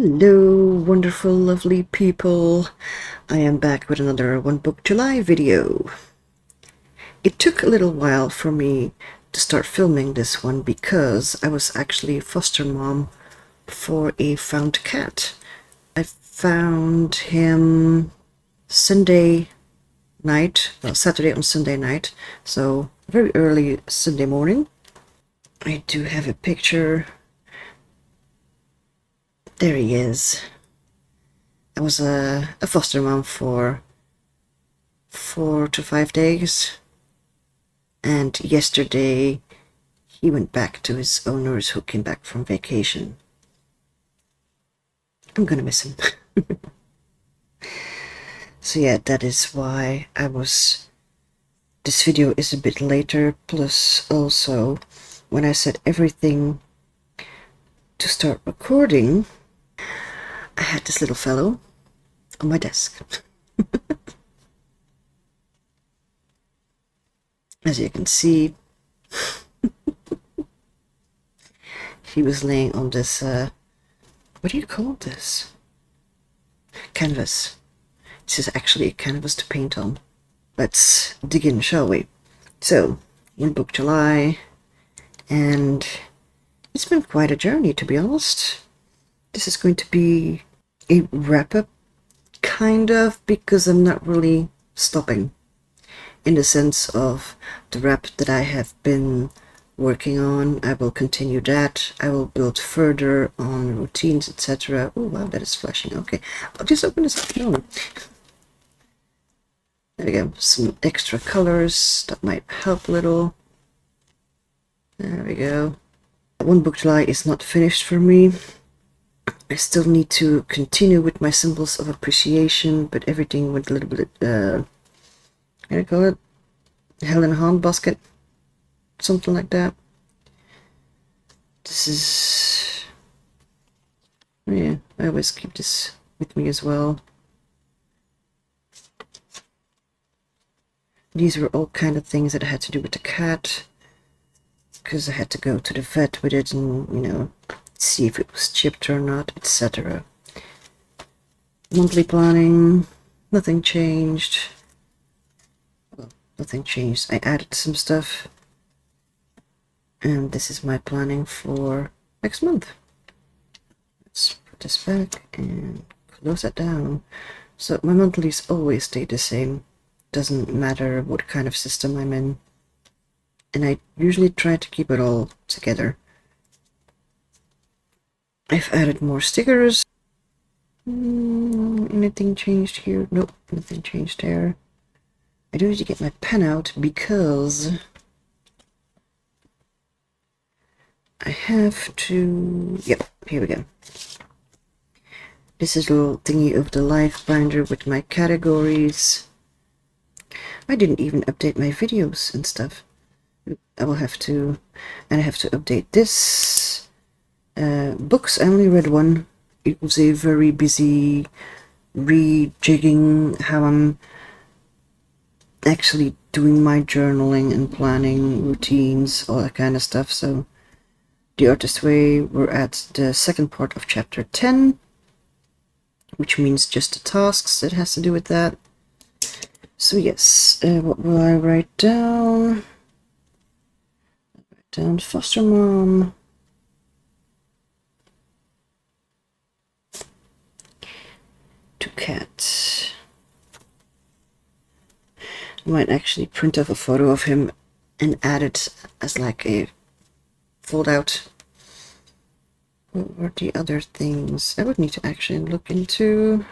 Hello, wonderful, lovely people. I am back with another One Book July video. It took a little while for me to start filming this one because I was actually a foster mom for a found cat. I found him Sunday night, well, Saturday on Sunday night, so very early Sunday morning. I do have a picture. There he is. I was a foster mom for 4 to 5 days, and yesterday he went back to his owners who came back from vacation. I'm gonna miss him. So yeah, that is why this video is a bit later, plus also when I set everything to start recording, I had this little fellow on my desk. As you can see, he was laying on this, what do you call this? Canvas. This is actually a canvas to paint on. Let's dig in, shall we? So, One Book July, and it's been quite a journey, to be honest. This is going to be a wrap-up, kind of, because I'm not really stopping, in the sense of the wrap that I have been working on. I will continue that. I will build further on routines, etc. Oh wow, that is flashing. Okay, I'll just open this up. No. There we go. Some extra colors that might help a little. There we go. One Book July is not finished for me. I still need to continue with my symbols of appreciation, but everything went a little bit, how do I call it? Hell in a handbasket. Something like that. This is... oh yeah, I always keep this with me as well. These were all kind of things that I had to do with the cat, because I had to go to the vet with it and, you know, see if it was chipped or not, etc. Monthly planning, nothing changed. Well, nothing changed. I added some stuff. And this is my planning for next month. Let's put this back and close that down. So my monthlies always stay the same. Doesn't matter what kind of system I'm in. And I usually try to keep it all together. I've added more stickers. Anything changed here? Nope, nothing changed there. I do need to get my pen out because I have to... yep, here we go. This is a little thingy of the life binder with my categories. I didn't even update my videos and stuff. I will have to... and I have to update this. Books, I only read one. It was a very busy rejigging how I'm actually doing my journaling and planning routines, all that kind of stuff. So The Artist Way, we're at the second part of chapter 10, which means just the tasks that has to do with that. So yes, what will I write down? Write down foster mom. To cat. I might actually print off a photo of him and add it as like a fold out. What were the other things? I would need to actually look into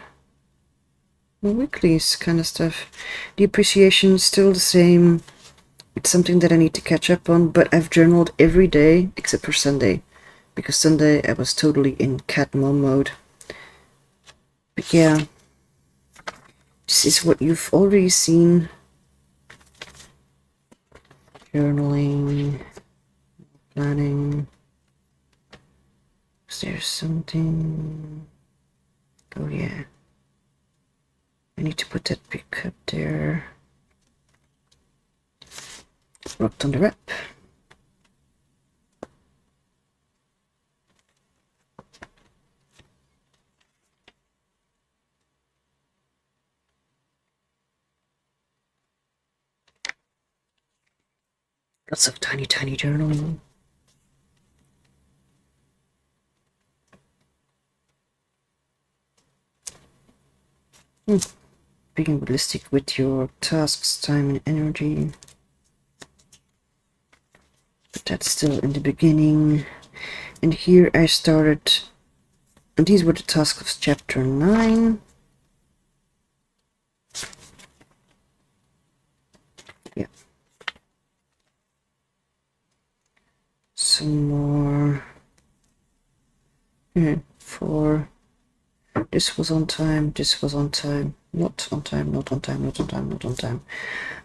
the weeklies kind of stuff. The appreciation is still the same. It's something that I need to catch up on, but I've journaled every day except for Sunday, because Sunday I was totally in cat mom mode. But yeah, this is what you've already seen. Journaling, planning. Is there something? Oh yeah, I need to put that big cup there. Worked on the wrap. Lots of tiny, tiny journaling. Being realistic with your tasks, time, and energy. But that's still in the beginning. And here I started, and these were the tasks of chapter 9. Yeah. Some more. 4. This was on time, this was on time. Not on time, not on time, not on time, not on time.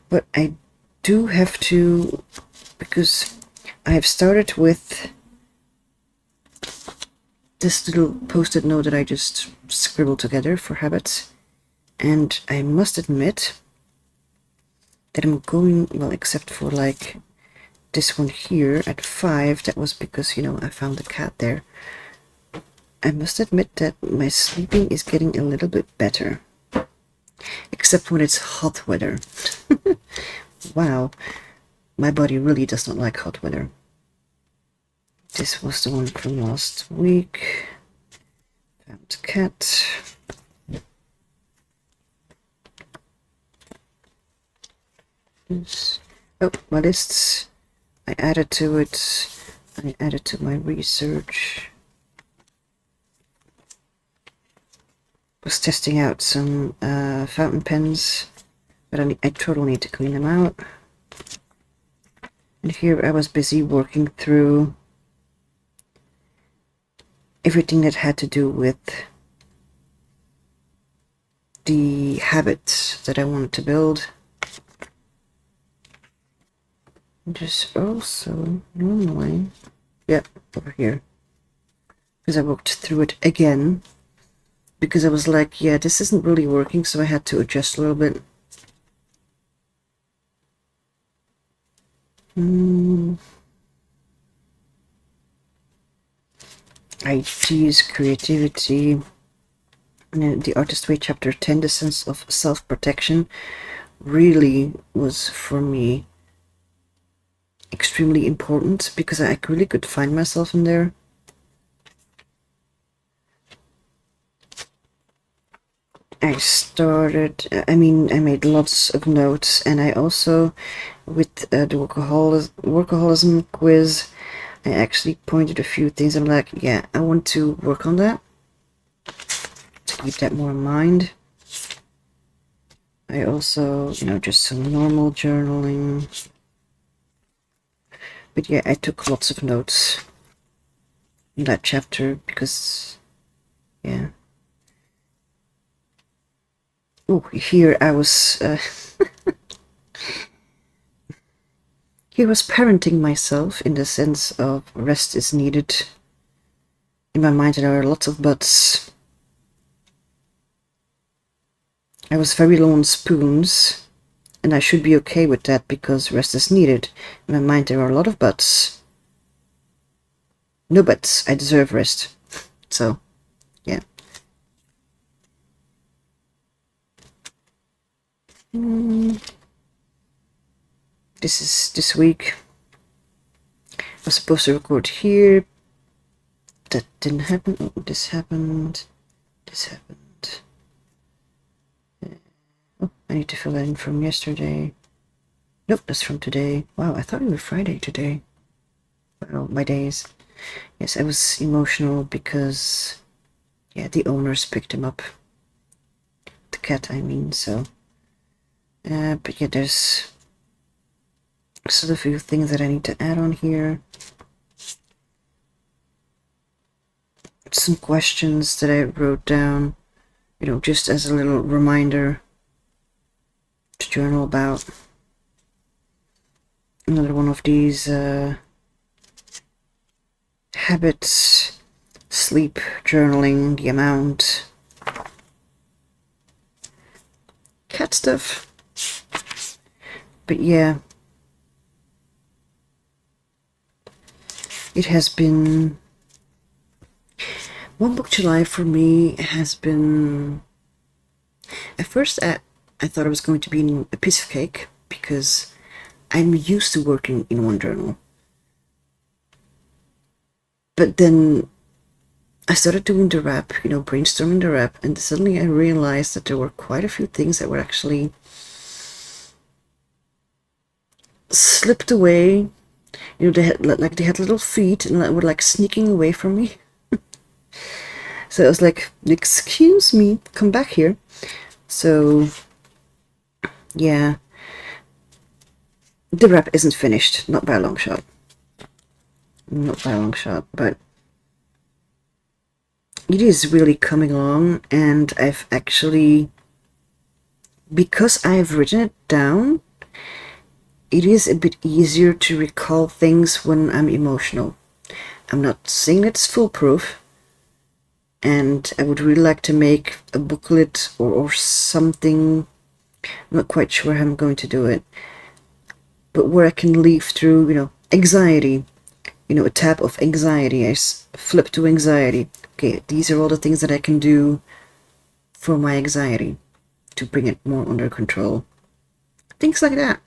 But I do have to, because I have started with this little post-it note that I just scribbled together for habits. And I must admit that I'm going, well, except for like this one here at 5, that was because, you know, I found the cat there. I must admit that my sleeping is getting a little bit better. Except when it's hot weather. Wow, my body really does not like hot weather. This was the one from last week. Found cat. This. Oh, my lists. I added to it. I added to my research. Was testing out some fountain pens, but I totally need to clean them out. And here I was busy working through everything that had to do with the habits that I wanted to build. Just also normally, yeah, over here, because I worked through it again. Because I was like, yeah, this isn't really working, so I had to adjust a little bit. Ideas, creativity. The Artist Way, chapter 10, the sense of self-protection, really was for me extremely important because I really could find myself in there. I started, I made lots of notes, and I also, with the workaholism quiz, I actually pointed a few things. I'm like, yeah, I want to work on that, to keep that more in mind. I also, you know, just some normal journaling. But yeah, I took lots of notes in that chapter because, yeah. Oh, here I was... He was parenting myself in the sense of rest is needed. In my mind there are lots of buts. I was very low on spoons, and I should be okay with that because rest is needed. In my mind there are a lot of buts. No buts, I deserve rest. So, yeah. This is this week. I was supposed to record here. That didn't happen. Oh, this happened. This happened. Oh, I need to fill that in from yesterday. Nope, that's from today. Wow, I thought it was Friday today. Well, my days. Yes, I was emotional because, yeah, the owners picked him up. The cat, I mean, so. But yeah, there's still a few things that I need to add on here. Some questions that I wrote down, you know, just as a little reminder to journal about. Another one of these habits, sleep, journaling, the amount, cat stuff. But yeah, it has been... One Book July for me has been... At first, I thought it was going to be a piece of cake because I'm used to working in one journal. But then I started doing the wrap, brainstorming the wrap, and suddenly I realized that there were quite a few things that were actually slipped away. They had little feet and were like sneaking away from me. So I was like, excuse me, come back here. So yeah, the wrap isn't finished, not by a long shot. Not by a long shot, but it is really coming along, and I've actually, because I've written it down, it is a bit easier to recall things when I'm emotional. I'm not saying it's foolproof, and I would really like to make a booklet or something. I'm not quite sure how I'm going to do it, but where I can leaf through, anxiety, a tab of anxiety. I flip to anxiety. Okay, these are all the things that I can do for my anxiety to bring it more under control. Things like that.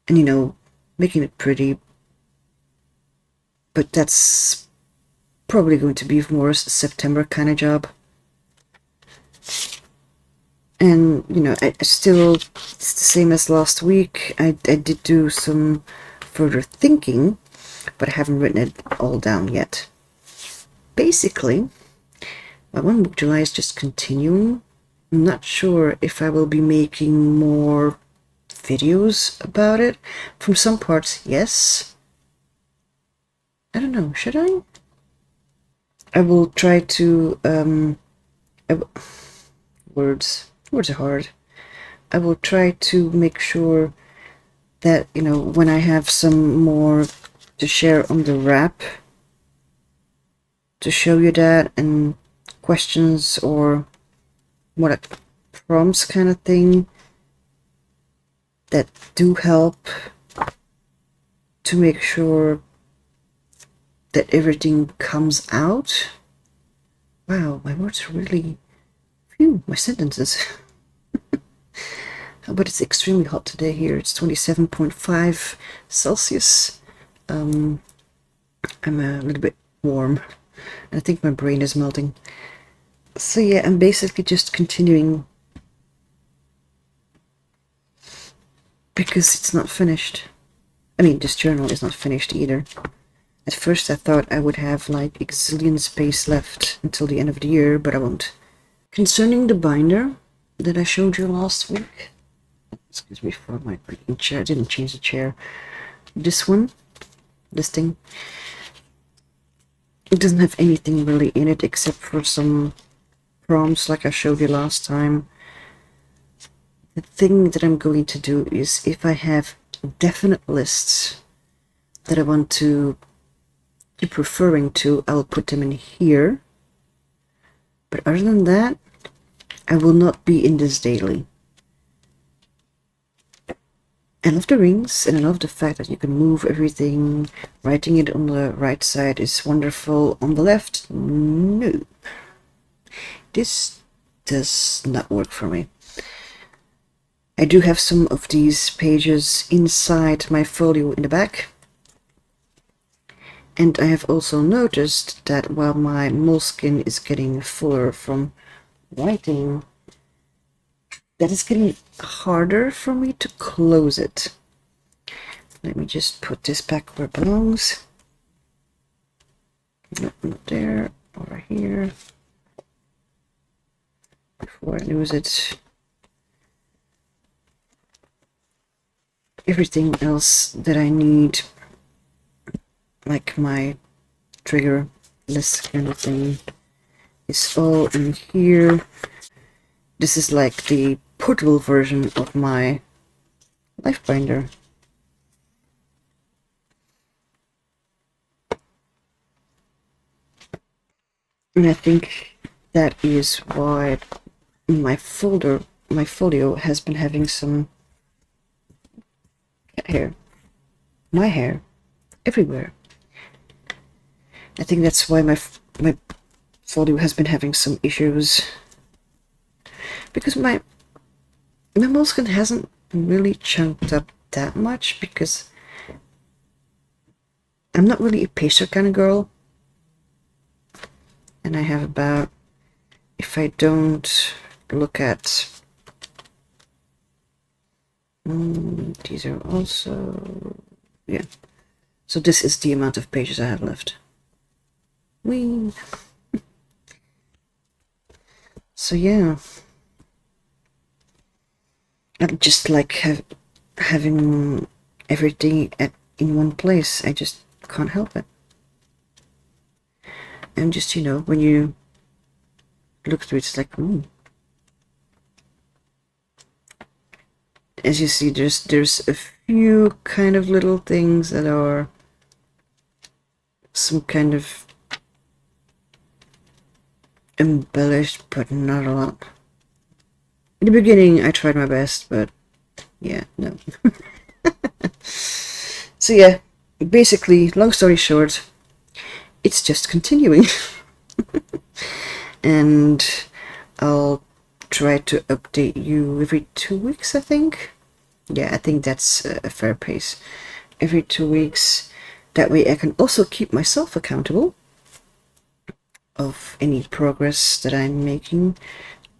And, making it pretty. But that's probably going to be more a September kind of job. And, it's the same as last week. I did do some further thinking, but I haven't written it all down yet. Basically, my One Book July is just continuing. I'm not sure if I will be making more videos about it. From some parts, yes. I don't know, should I? I will try to, words are hard. I will try to make sure that, when I have some more to share on the wrap, to show you that, and questions or what prompts kind of thing that do help to make sure that everything comes out. Wow, my words are really few, my sentences. But it's extremely hot today here. It's 27.5 Celsius. I'm a little bit warm. I think my brain is melting. So yeah, I'm basically just continuing because it's not finished. I mean, this journal is not finished either. At first I thought I would have like a gazillion space left until the end of the year, but I won't. Concerning the binder that I showed you last week, excuse me for my creaking chair, I didn't change the chair. This thing, it doesn't have anything really in it except for some prompts like I showed you last time. The thing that I'm going to do is, if I have definite lists that I want to keep referring to, I'll put them in here. But other than that, I will not be in this daily. I love the rings, and I love the fact that you can move everything. Writing it on the right side is wonderful. On the left, no. This does not work for me. I do have some of these pages inside my folio in the back. And I have also noticed that while my moleskin is getting fuller from writing, that is getting harder for me to close it. Let me just put this back where it belongs. Nope, not there, over here. Before I lose it. Everything else that I need, like my trigger list kind of thing, is all in here. This is like the portable version of my life binder. And I think that is why my folio has been having some cat hair, my hair, everywhere. I think that's why my folio has been having some issues, because my moleskin hasn't really chunked up that much because I'm not really a pacer kind of girl. And I have about, if I don't look at, these are also, yeah. So this is the amount of pages I have left. Whee! So yeah. I just like having everything in one place. I just can't help it. And just, you know, when you look through it, it's like, As you see, there's a few kind of little things that are some kind of embellished, but not a lot. In the beginning, I tried my best, but yeah, no. So yeah, basically, long story short, it's just continuing. And I'll try to update you every 2 weeks, I think. Yeah, I think that's a fair pace. Every 2 weeks. That way I can also keep myself accountable of any progress that I'm making.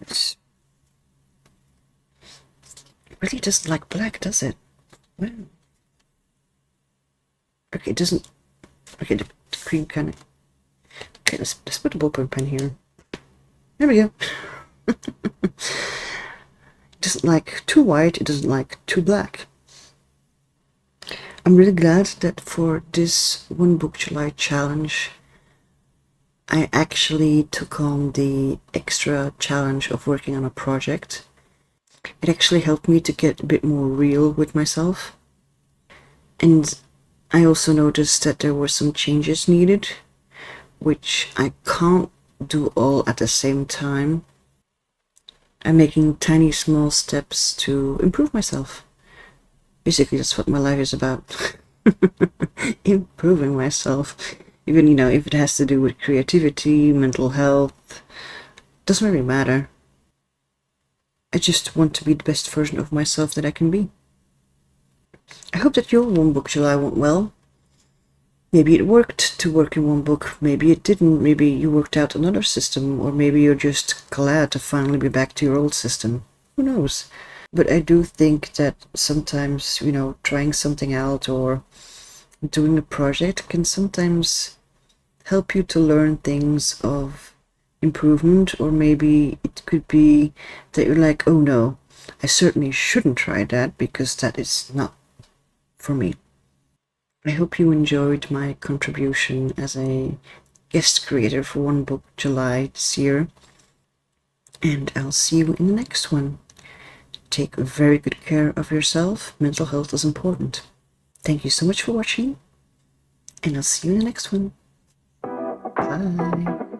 It really doesn't like black, does it? Wow. Okay, it doesn't. Okay, the cream kind of. Okay, let's put the ballpoint pen here. There we go. It doesn't like too white, it doesn't like too black. I'm really glad that for this One Book July challenge, I actually took on the extra challenge of working on a project. It actually helped me to get a bit more real with myself. And I also noticed that there were some changes needed, which I can't do all at the same time. I'm making tiny small steps to improve myself. Basically, that's what my life is about. Improving myself. Even, you know, if it has to do with creativity, mental health, doesn't really matter. I just want to be the best version of myself that I can be. I hope that your One Book July went well. Maybe it worked to work in one book, maybe it didn't, maybe you worked out another system, or maybe you're just glad to finally be back to your old system. Who knows? But I do think that sometimes, you know, trying something out or doing a project can sometimes help you to learn things of improvement, or maybe it could be that you're like, oh no, I certainly shouldn't try that because that is not for me. I hope you enjoyed my contribution as a guest creator for One Book July this year, and I'll see you in the next one. Take very good care of yourself. Mental health is important. Thank you so much for watching, and I'll see you in the next one. Bye.